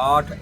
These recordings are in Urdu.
8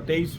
23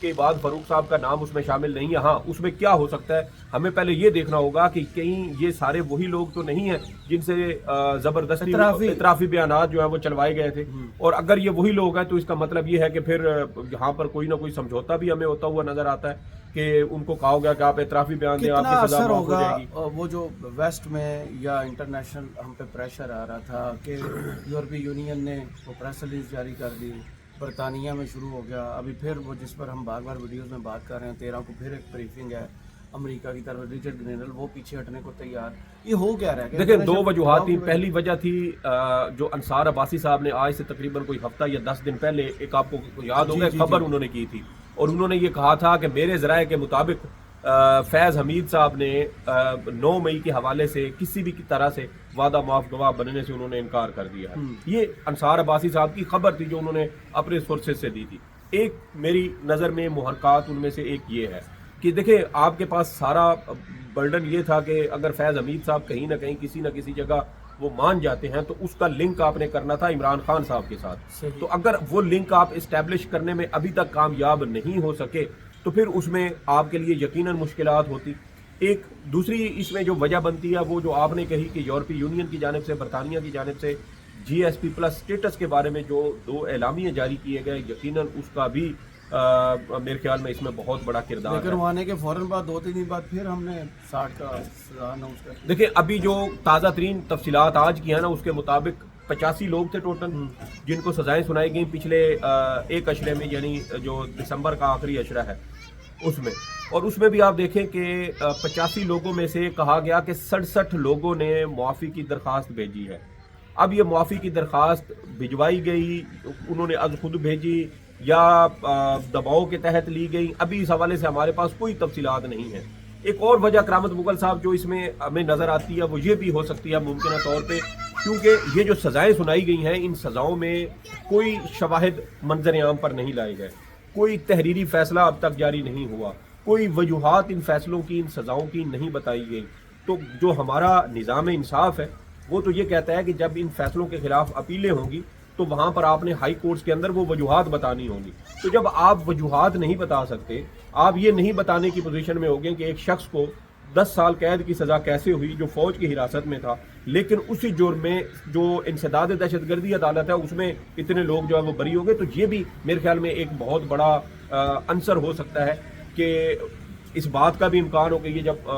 کے بعد فاروق صاحب کا نام اس میں شامل نہیں ہے. ہاں اس میں کیا ہو سکتا ہے, ہمیں پہلے یہ دیکھنا ہوگا کہ کہیں یہ سارے وہی لوگ تو نہیں ہیں جن سے زبردستی اطرافی بیانات جو ہیں وہ چلوائے گئے تھے, اور اگر یہ وہی لوگ ہیں تو اس کا مطلب یہ ہے کہ پھر یہاں پر کوئی نہ کوئی سمجھوتا بھی ہمیں ہوتا ہوا نظر آتا ہے کہ ان کو کہا گیا کہ آپ اعترافی بیان دیں, آپ کی سزا معاف ہو جائے گی. وہ جو ویسٹ میں یا انٹرنیشنل ہم پہ پریشر آ رہا تھا کہ یورپی یونین نے وہ پریس ریلیز جاری کر دی, برطانیہ میں شروع ہو گیا, ابھی پھر وہ جس پر ہم بار بار ویڈیوز میں بات کر رہے ہیں 13 کو پھر ایک بریفنگ ہے امریکہ کی طرف, ریچرڈ گرینل وہ پیچھے ہٹنے کو تیار. یہ ہو کیا رہا ہے؟ دیکھیں دو وجوہات تھیں. پہلی وجہ تھی جو انصار عباسی صاحب نے آج سے تقریباً کوئی ہفتہ یا 10 دن پہلے ایک آپ کو یاد ہوگا خبر انہوں نے کی تھی, اور انہوں نے یہ کہا تھا کہ میرے ذرائع کے مطابق فیض حمید صاحب نے 9 مئی کے حوالے سے کسی بھی طرح سے وعدہ معاف گواہ بننے سے انہوں نے انکار کر دیا ہے. یہ انصار عباسی صاحب کی خبر تھی جو انہوں نے اپنے سورسز سے دی تھی. ایک میری نظر میں محرکات ان میں سے ایک یہ ہے کہ دیکھیں آپ کے پاس سارا برڈن یہ تھا کہ اگر فیض حمید صاحب کہیں نہ کہیں کسی نہ کسی جگہ وہ مان جاتے ہیں تو اس کا لنک آپ نے کرنا تھا عمران خان صاحب کے ساتھ. تو اگر وہ لنک آپ اسٹیبلش کرنے میں ابھی تک کامیاب نہیں ہو سکے تو پھر اس میں آپ کے لیے یقیناً مشکلات ہوتی. ایک دوسری اس میں جو وجہ بنتی ہے وہ جو آپ نے کہی کہ یورپی یونین کی جانب سے, برطانیہ کی جانب سے GSP+ اسٹیٹس کے بارے میں جو 2 اعلامیے جاری کیے گئے, یقیناً اس کا بھی میرے خیال میں اس میں بہت بڑا کردار ہے. لیکن وہ آنے کے فوراً بعد 2-3 دن بعد پھر ہم نے 60 کا سزا اناؤنس کر. دیکھیں ابھی جو تازہ ترین تفصیلات آج کی ہیں نا, اس کے مطابق 85 لوگ تھے ٹوٹل جن کو سزائیں سنائی گئیں پچھلے ایک اشرے میں, یعنی جو دسمبر کا آخری اشرہ ہے اس میں. اور اس میں بھی آپ دیکھیں کہ 85 لوگوں میں سے کہا گیا کہ 67 لوگوں نے معافی کی درخواست بھیجی ہے. اب یہ معافی کی درخواست بھجوائی گئی, انہوں نے از خود بھیجی یا دباؤ کے تحت لی گئی, ابھی اس حوالے سے ہمارے پاس کوئی تفصیلات نہیں ہیں. ایک اور وجہ کرامت مغل صاحب جو اس میں ہمیں نظر آتی ہے وہ یہ بھی ہو سکتی ہے ممکنہ طور پہ, کیونکہ یہ جو سزائیں سنائی گئی ہیں ان سزاؤں میں کوئی شواہد منظر عام پر نہیں لائے گئے, کوئی تحریری فیصلہ اب تک جاری نہیں ہوا, کوئی وجوہات ان فیصلوں کی, ان سزاؤں کی نہیں بتائی گئی. تو جو ہمارا نظام انصاف ہے وہ تو یہ کہتا ہے کہ جب ان فیصلوں کے خلاف اپیلیں ہوں گی تو وہاں پر آپ نے ہائی کورٹس کے اندر وہ وجوہات بتانی ہوں گی. تو جب آپ وجوہات نہیں بتا سکتے, آپ یہ نہیں بتانے کی پوزیشن میں ہوگے کہ ایک شخص کو 10 سال قید کی سزا کیسے ہوئی جو فوج کی حراست میں تھا, لیکن اسی جرم میں جو انسداد دہشت گردی عدالت ہے اس میں اتنے لوگ جو ہے وہ بری ہو گئے. تو یہ بھی میرے خیال میں ایک بہت بڑا عنصر ہو سکتا ہے کہ اس بات کا بھی امکان ہو کہ یہ جب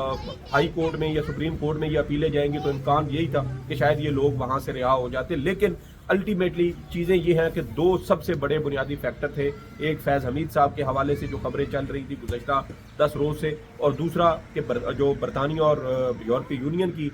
ہائی کورٹ میں یا سپریم کورٹ میں یہ اپیلیں جائیں گی تو امکان یہی تھا کہ شاید یہ لوگ وہاں سے رہا ہو جاتے. لیکن الٹیمیٹلی چیزیں یہ ہیں کہ 2 سب سے بڑے بنیادی فیکٹر تھے, ایک فیض حمید صاحب کے حوالے سے جو خبریں چل رہی تھی گزشتہ 10 روز سے, اور دوسرا کہ جو برطانیہ اور یورپی یونین کی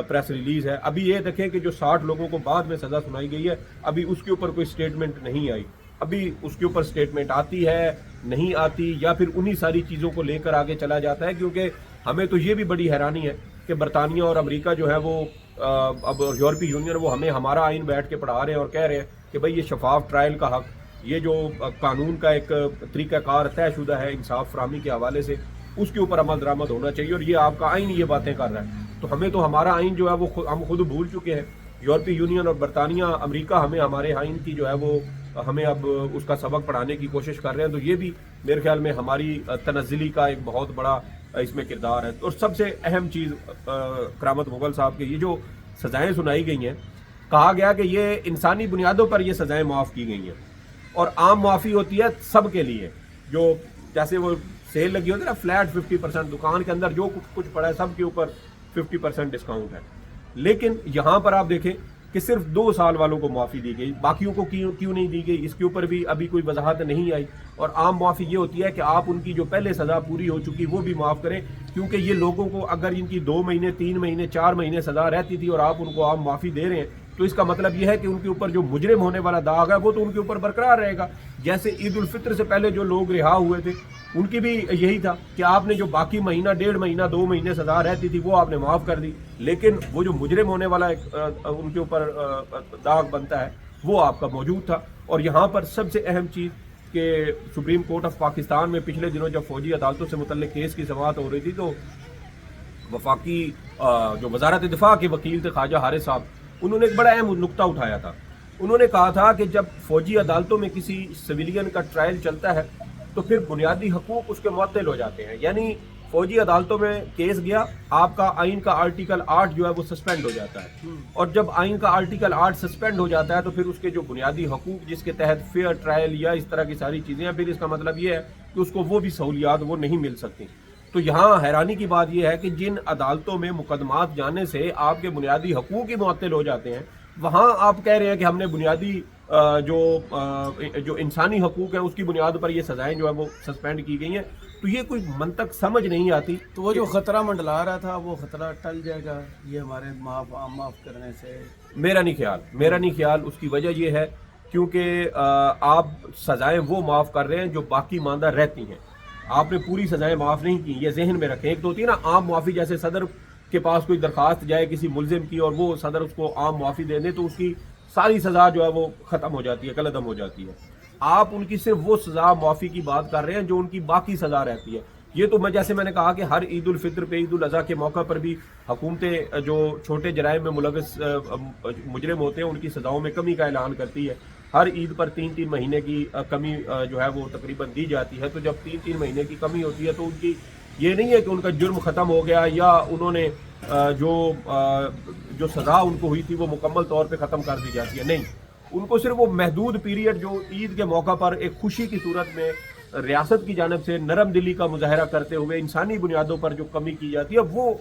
پریس ریلیز ہے. ابھی یہ دیکھیں کہ جو 60 لوگوں کو بعد میں سزا سنائی گئی ہے, ابھی اس کے اوپر کوئی سٹیٹمنٹ نہیں آئی. ابھی اس کے اوپر سٹیٹمنٹ آتی ہے نہیں آتی, یا پھر انہی ساری چیزوں کو لے کر آگے چلا جاتا ہے, کیونکہ ہمیں تو یہ بھی بڑی حیرانی ہے کہ برطانیہ اور امریکہ جو ہے وہ اب یورپی یونین وہ ہمیں ہمارا آئین بیٹھ کے پڑھا رہے ہیں اور کہہ رہے ہیں کہ بھئی یہ شفاف ٹرائل کا حق, یہ جو قانون کا ایک طریقہ کار طے شدہ ہے انصاف فراہمی کے حوالے سے, اس کے اوپر عمل درآمد ہونا چاہیے, اور یہ آپ کا آئین یہ باتیں کر رہا ہے. تو ہمیں تو ہمارا آئین جو ہے وہ ہم خود بھول چکے ہیں. یورپی یونین اور برطانیہ امریکہ ہمیں ہمارے آئین کی جو ہے وہ ہمیں اب اس کا سبق پڑھانے کی کوشش کر رہے ہیں. تو یہ بھی میرے خیال میں ہماری تنزلی کا ایک بہت بڑا اس میں کردار ہے. اور سب سے اہم چیز کرامت مغل صاحب کے یہ جو سزائیں سنائی گئی ہیں, کہا گیا کہ یہ انسانی بنیادوں پر یہ سزائیں معاف کی گئی ہیں, اور عام معافی ہوتی ہے سب کے لیے, جو جیسے وہ سیل لگی ہوتی ہے نا فلیٹ 50%, دکان کے اندر جو کچھ پڑا ہے سب کے اوپر 50% ڈسکاؤنٹ ہے. لیکن یہاں پر آپ دیکھیں کہ صرف 2 سال والوں کو معافی دی گئی, باقیوں کو کیوں نہیں دی گئی, اس کے اوپر بھی ابھی کوئی وضاحت نہیں آئی. اور عام معافی یہ ہوتی ہے کہ آپ ان کی جو پہلے سزا پوری ہو چکی وہ بھی معاف کریں, کیونکہ یہ لوگوں کو اگر ان کی 2 مہینے 3 مہینے 4 مہینے سزا رہتی تھی اور آپ ان کو عام معافی دے رہے ہیں, تو اس کا مطلب یہ ہے کہ ان کے اوپر جو مجرم ہونے والا داغ ہے وہ تو ان کے اوپر برقرار رہے گا. جیسے عید الفطر سے پہلے جو لوگ رہا ہوئے تھے ان کی بھی یہی تھا کہ آپ نے جو باقی مہینہ 1.5 مہینہ 2 مہینے سزا رہتی تھی وہ آپ نے معاف کر دی, لیکن وہ جو مجرم ہونے والا ان کے اوپر داغ بنتا ہے وہ آپ کا موجود تھا. اور یہاں پر سب سے اہم چیز کہ سپریم کورٹ آف پاکستان میں پچھلے دنوں جب فوجی عدالتوں سے متعلق کیس کی سماعت ہو رہی تھی تو وفاقی جو وزارت دفاع کے وکیل تھے خواجہ حارث صاحب, انہوں نے ایک بڑا اہم نقطہ اٹھایا تھا. انہوں نے کہا تھا کہ جب فوجی عدالتوں میں کسی سویلین کا ٹرائل چلتا ہے تو پھر بنیادی حقوق اس کے معطل ہو جاتے ہیں. یعنی فوجی عدالتوں میں کیس گیا, آپ کا آئین کا آرٹیکل 8 جو ہے وہ سسپینڈ ہو جاتا ہے, اور جب آئین کا آرٹیکل 8 سسپینڈ ہو جاتا ہے تو پھر اس کے جو بنیادی حقوق جس کے تحت فیئر ٹرائل یا اس طرح کی ساری چیزیں ہیں, پھر اس کا مطلب یہ ہے کہ اس کو وہ بھی سہولیات وہ نہیں مل سکتی. تو یہاں حیرانی کی بات یہ ہے کہ جن عدالتوں میں مقدمات جانے سے آپ کے بنیادی حقوق ہی معطل ہو جاتے ہیں, وہاں آپ کہہ رہے ہیں کہ ہم نے بنیادی جو انسانی حقوق ہیں اس کی بنیاد پر یہ سزائیں جو ہے وہ سسپینڈ کی گئی ہیں. تو یہ کوئی منطق سمجھ نہیں آتی. تو وہ جو خطرہ منڈلا رہا تھا وہ خطرہ ٹل جائے گا یہ ہمارے معاف کرنے سے؟ میرا نہیں خیال. اس کی وجہ یہ ہے کیونکہ آپ سزائیں وہ معاف کر رہے ہیں جو باقی ماندہ رہتی ہیں. آپ نے پوری سزائیں معاف نہیں کی, یہ ذہن میں رکھیں. ایک تو ہوتی ہے نا عام معافی, جیسے صدر کے پاس کوئی درخواست جائے کسی ملزم کی اور وہ صدر اس کو عام معافی دے دے تو اس کی ساری سزا جو ہے وہ ختم ہو جاتی ہے, کالعدم ہو جاتی ہے. آپ ان کی صرف وہ سزا معافی کی بات کر رہے ہیں جو ان کی باقی سزا رہتی ہے. یہ تو جیسے میں نے کہا کہ ہر عید الفطر پہ, عید الاضحیٰ کے موقع پر بھی حکومتیں جو چھوٹے جرائم میں ملوث مجرم ہوتے ہیں ان کی سزاؤں میں کمی کا اعلان کرتی ہے. ہر عید پر 3 مہینے کی کمی جو ہے وہ تقریباً دی جاتی ہے. تو جب 3 مہینے کی کمی ہوتی ہے تو ان کی یہ نہیں ہے کہ ان کا جرم ختم ہو گیا یا انہوں نے جو سزا ان کو ہوئی تھی وہ مکمل طور پہ ختم کر دی جاتی ہے. نہیں, ان کو صرف وہ محدود پیریڈ جو عید کے موقع پر ایک خوشی کی صورت میں ریاست کی جانب سے نرم دلی کا مظاہرہ کرتے ہوئے انسانی بنیادوں پر جو کمی کی جاتی ہے وہ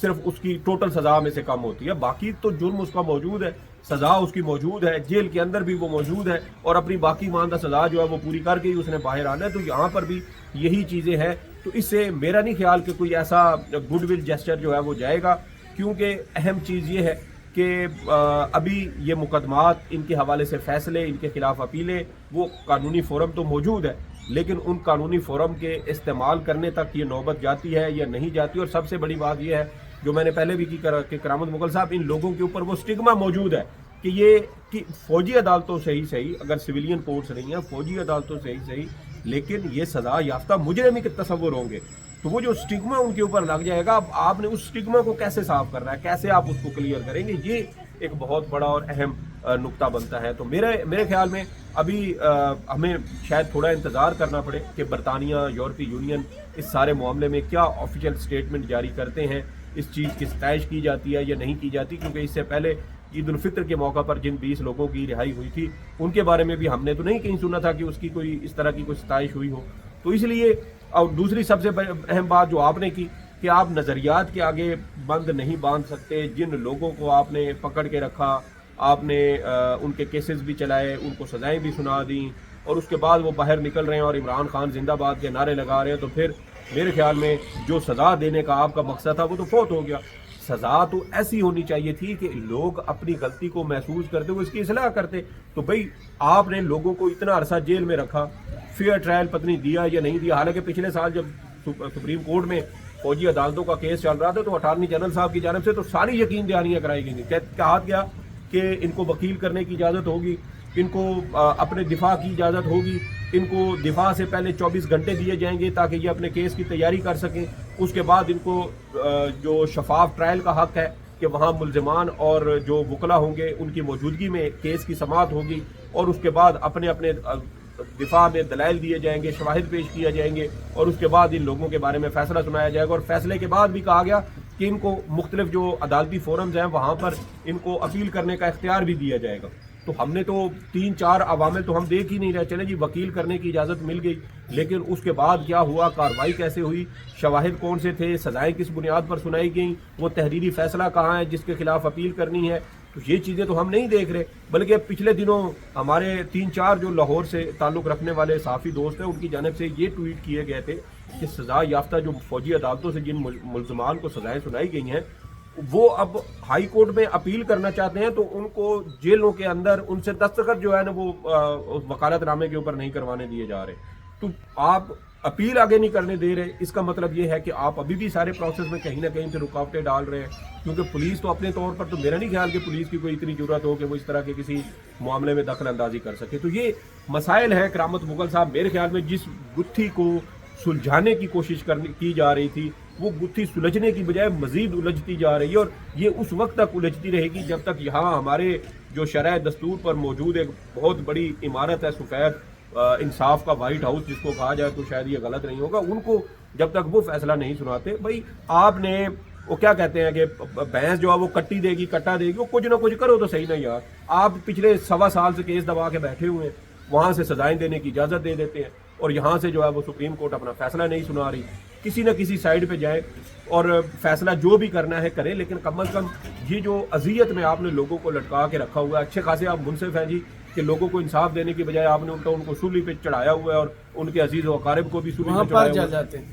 صرف اس کی ٹوٹل سزا میں سے کم ہوتی ہے. باقی تو جرم اس کا موجود ہے, سزا اس کی موجود ہے, جیل کے اندر بھی وہ موجود ہے, اور اپنی باقی ماندہ سزا جو ہے وہ پوری کر کے ہی اس نے باہر آنا ہے. تو یہاں پر بھی یہی چیزیں ہیں. تو اس سے میرا نہیں خیال کہ کوئی ایسا گڈ ول جیسچر جو ہے وہ جائے گا, کیونکہ اہم چیز یہ ہے کہ ابھی یہ مقدمات, ان کے حوالے سے فیصلے, ان کے خلاف اپیلیں, وہ قانونی فورم تو موجود ہے, لیکن ان قانونی فورم کے استعمال کرنے تک یہ نوبت جاتی ہے یا نہیں جاتی. اور سب سے بڑی بات یہ ہے جو میں نے پہلے بھی کی کہ کرامت مغل صاحب, ان لوگوں کے اوپر وہ سٹگما موجود ہے کہ یہ کہ فوجی عدالتوں سے ہی صحیح, اگر سویلین کورٹس نہیں ہیں, فوجی عدالتوں سے ہی صحیح, لیکن یہ سزا یافتہ مجرم ہی کے تصور ہوں گے. تو وہ جو سٹگما ان کے اوپر لگ جائے گا, اب آپ نے اس سٹگما کو کیسے صاف کرنا ہے, کیسے آپ اس کو کلیئر کریں گے, یہ ایک بہت بڑا اور اہم نقطہ بنتا ہے. تو میرے خیال میں ابھی ہمیں شاید تھوڑا انتظار کرنا پڑے کہ برطانیہ, یورپی یونین اس سارے معاملے میں کیا آفیشیل سٹیٹمنٹ جاری کرتے ہیں, اس چیز کی ستائش کی جاتی ہے یا نہیں کی جاتی. کیونکہ اس سے پہلے عید الفطر کے موقع پر جن 20 لوگوں کی رہائی ہوئی تھی ان کے بارے میں بھی ہم نے تو نہیں کہیں سنا تھا کہ اس کی کوئی اس طرح کی کوئی ستائش ہوئی ہو. تو اس لیے, اور دوسری سب سے اہم بات جو آپ نے کی کہ آپ نظریات کے آگے بند نہیں باندھ سکتے. جن لوگوں کو آپ نے پکڑ کے رکھا, آپ نے ان کے کیسز بھی چلائے, ان کو سزائیں بھی سنا دیں, اور اس کے بعد وہ باہر نکل رہے ہیں اور عمران خان زندہ باد کے نعرے لگا رہے ہیں, تو پھر میرے خیال میں جو سزا دینے کا آپ کا مقصد تھا وہ تو فوت ہو گیا. سزا تو ایسی ہونی چاہیے تھی کہ لوگ اپنی غلطی کو محسوس کرتے ہوئے اس کی اصلاح کرتے. تو بھئی آپ نے لوگوں کو اتنا عرصہ جیل میں رکھا, فیئر ٹرائل پتہ دیا یا نہیں دیا. حالانکہ پچھلے سال جب سپریم کورٹ میں فوجی عدالتوں کا کیس چل رہا تھا تو اٹارنی جنرل صاحب کی جانب سے تو ساری یقین دہانیاں کرائی گئی تھیں. کہا گیا کہ ان کو وکیل کرنے کی اجازت ہوگی, ان کو اپنے دفاع کی اجازت ہوگی, ان کو دفاع سے پہلے 24 گھنٹے دیے جائیں گے تاکہ یہ اپنے کیس کی تیاری کر سکیں. اس کے بعد ان کو جو شفاف ٹرائل کا حق ہے کہ وہاں ملزمان اور جو وکلا ہوں گے ان کی موجودگی میں کیس کی سماعت ہوگی, اور اس کے بعد اپنے اپنے دفاع میں دلائل دیے جائیں گے, شواہد پیش کیے جائیں گے, اور اس کے بعد ان لوگوں کے بارے میں فیصلہ سنایا جائے گا. اور فیصلے کے بعد بھی کہا گیا کہ ان کو مختلف جو عدالتی فورمز ہیں وہاں پر ان کو اپیل کرنے کا اختیار بھی دیا جائے گا. تو ہم نے تو 3-4 عوامل تو ہم دیکھ ہی نہیں رہے. چلے جی وکیل کرنے کی اجازت مل گئی, لیکن اس کے بعد کیا ہوا, کارروائی کیسے ہوئی, شواہد کون سے تھے, سزائیں کس بنیاد پر سنائی گئیں, وہ تحریری فیصلہ کہاں ہے جس کے خلاف اپیل کرنی ہے. تو یہ چیزیں تو ہم نہیں دیکھ رہے. بلکہ پچھلے دنوں ہمارے 3-4 جو لاہور سے تعلق رکھنے والے صحافی دوست ہیں ان کی جانب سے یہ ٹویٹ کیے گئے تھے کہ سزا یافتہ جو فوجی عدالتوں سے جن ملزمان کو سزائیں سنائی گئی ہیں وہ اب ہائی کورٹ میں اپیل کرنا چاہتے ہیں, تو ان کو جیلوں کے اندر ان سے دستخط جو ہے نا وہ وکالت نامے کے اوپر نہیں کروانے دیے جا رہے. تو آپ اپیل آگے نہیں کرنے دے رہے, اس کا مطلب یہ ہے کہ آپ ابھی بھی سارے پروسیس میں کہیں نہ کہیں سے رکاوٹیں ڈال رہے ہیں. کیونکہ پولیس تو اپنے طور پر, تو میرا نہیں خیال کہ پولیس کی کوئی اتنی ضرورت ہو کہ وہ اس طرح کے کسی معاملے میں دخل اندازی کر سکے. تو یہ مسائل ہیں کرامت مغل صاحب. میرے خیال میں جس گتھی کو سلجھانے کی کوشش کی جا رہی تھی وہ گتھی سلجھنے کی بجائے مزید الجھتی جا رہی ہے, اور یہ اس وقت تک الجھتی رہے گی جب تک یہاں ہمارے جو شرع دستور پر موجود ایک بہت بڑی عمارت ہے سفید, انصاف کا وائٹ ہاؤس جس کو کہا جائے تو شاید یہ غلط نہیں ہوگا، ان کو جب تک وہ فیصلہ نہیں سناتے، بھائی آپ نے وہ کیا کہتے ہیں کہ بھینس جو ہے وہ کٹی دے گی کٹا دے گی، وہ کچھ نہ کچھ کرو تو صحیح نہیں یار. آپ پچھلے 1.25 سال سے کیس دبا کے بیٹھے ہوئے ہیں، وہاں سے سزائیں دینے کی اجازت دے دیتے ہیں، اور یہاں سے جو ہے وہ سپریم کورٹ اپنا فیصلہ نہیں سنا رہی. کسی نہ کسی سائیڈ پہ جائیں اور فیصلہ جو بھی کرنا ہے کریں، لیکن کم از کم یہ جو اذیت میں آپ نے لوگوں کو لٹکا کے رکھا ہوا ہے، اچھے خاصے آپ منصف ہیں جی کہ لوگوں کو انصاف دینے کی بجائے آپ نے ان کو سولی پہ چڑھایا ہوا ہے، اور ان کے عزیز و اقارب کو بھی سولی وہاں پہ پر چڑھایا جل ہوا ہے. جاتے ہیں.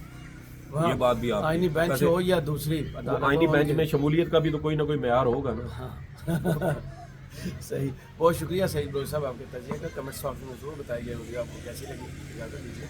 وہاں یہ بات بھی آپ آئینی بینچ ہو یا دوسری آئینی بینچ میں شمولیت کا بھی تو کوئی نہ کوئی معیار ہوگا نا. صحیح. بہت شکریہ سعید بلوچ صاحب آپ کے تجزیے کا. کمنٹ باکس میں ضرور بتائیے ویڈیو آپ کو کیسی لگی. اجازت دیجیے.